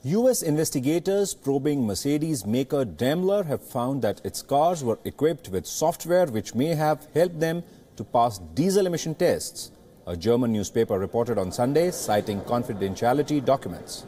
US investigators probing Mercedes maker Daimler have found that its cars were equipped with software which may have helped them to pass diesel emission tests, a German newspaper reported on Sunday, citing confidentiality documents.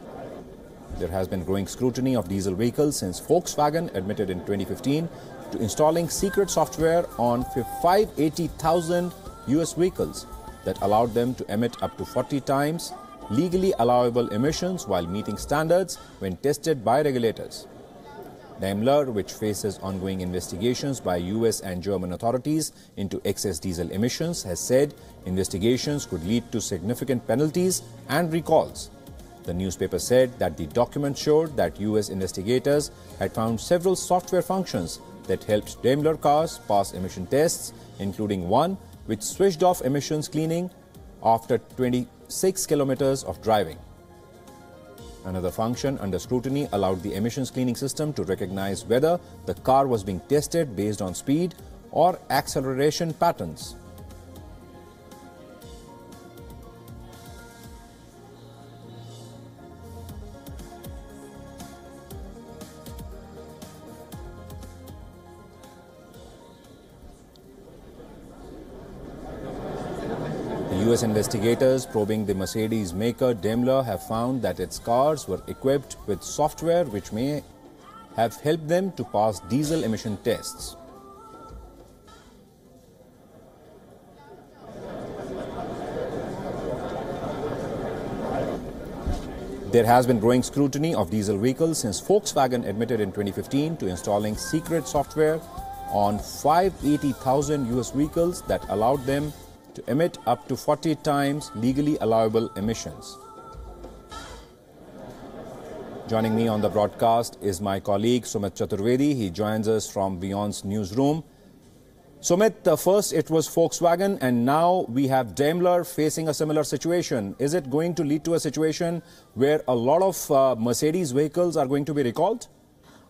There has been growing scrutiny of diesel vehicles since Volkswagen admitted in 2015 to installing secret software on 580,000 US vehicles that allowed them to emit up to 40 times legally allowable emissions while meeting standards when tested by regulators. Daimler, which faces ongoing investigations by US and German authorities into excess diesel emissions, has said investigations could lead to significant penalties and recalls. The newspaper said that the document showed that US investigators had found several software functions that helped Daimler cars pass emission tests, including one which switched off emissions cleaning after 26 kilometers of driving. Another function under scrutiny allowed the emissions cleaning system to recognize whether the car was being tested based on speed or acceleration patterns. US investigators probing the Mercedes maker Daimler have found that its cars were equipped with software which may have helped them to pass diesel emission tests. There has been growing scrutiny of diesel vehicles since Volkswagen admitted in 2015 to installing secret software on 580,000 US vehicles that allowed them to emit up to 40 times legally allowable emissions. Joining me on the broadcast is my colleague Sumit Chaturvedi. He joins us from WION's newsroom. Sumit, first it was Volkswagen and now we have Daimler facing a similar situation. Is it going to lead to a situation where a lot of Mercedes vehicles are going to be recalled?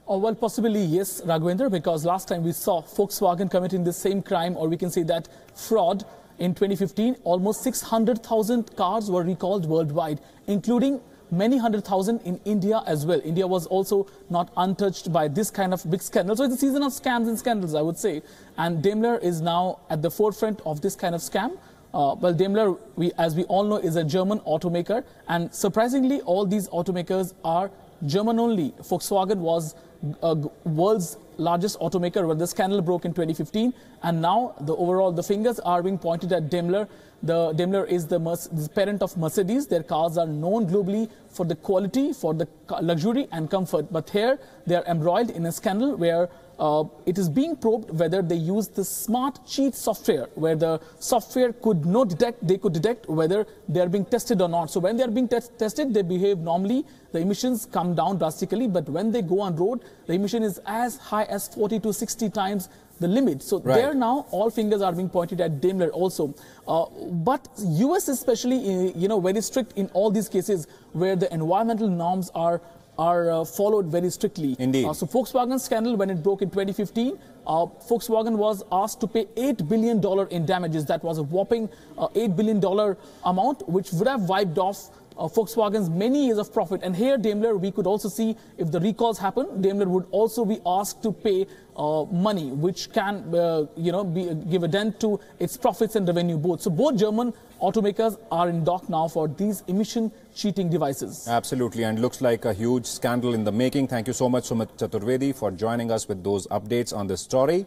Oh, well, possibly yes, Raghavendra, because last time we saw Volkswagen committing the same crime, or we can say that fraud. In 2015, almost 600,000 cars were recalled worldwide, including many 100,000 in India as well. India was also not untouched by this kind of big scandal. So it's a season of scams and scandals, I would say. And Daimler is now at the forefront of this kind of scam. Well, Daimler, as we all know, is a German automaker. And surprisingly, all these automakers are German only. Volkswagen was world's largest automaker when the scandal broke in 2015, and now the fingers are being pointed at Daimler. Daimler is the parent of Mercedes. Their cars are known globally for the quality, for the luxury and comfort. But here they are embroiled in a scandal where it is being probed whether they use the smart cheat software, where the software could detect whether they are being tested or not. So when they are being tested, they behave normally. The emissions come down drastically, but when they go on road, the emission is as high as 40 to 60 times the limit. So there now all fingers are being pointed at Daimler also. But US especially, very strict in all these cases where the environmental norms are followed very strictly. Indeed. So Volkswagen scandal, when it broke in 2015, Volkswagen was asked to pay $8 billion in damages. That was a whopping $8 billion amount, which would have wiped off Volkswagen's many years of profit. And here Daimler, we could also see if the recalls happen, Daimler would also be asked to pay money, which can give a dent to its profits and revenue both. So both German automakers are in dock now for these emission cheating devices. Absolutely, and looks like a huge scandal in the making. Thank you so much, Sumit Chaturvedi, for joining us with those updates on this story.